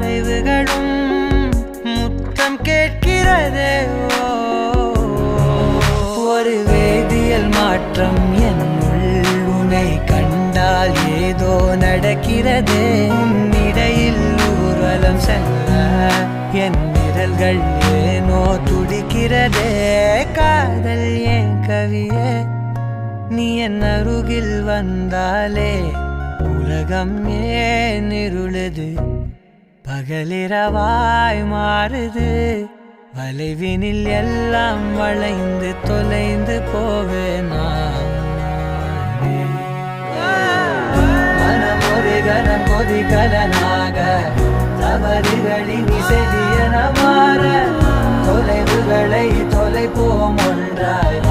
மறைவுகளும் முத்தம் கேட்கிறதே. ஒரு வேதியியல் மாற்றம் என்னுள் உன்னை கண்டால் ஏதோ நடக்கிறதே. இடையில் ஊர்வலம் செல்ல என் விரல்கள் ஏனோ துடிக்கிறதே. காதல் ஏன் கவியே, நீ என் அருகில் வந்தாலே உலகம் ஏன் இருளுது, பகலிரவாய் மாறுது. வளைவினில் எல்லாம் வளைந்து தொலைந்து போவேனா. மனம் ஒரு கணம் கொதிகலனாக தவறுகளின் இசையன மாற தொலைவுகளை தொலைப்போம் ஒன்றாய்.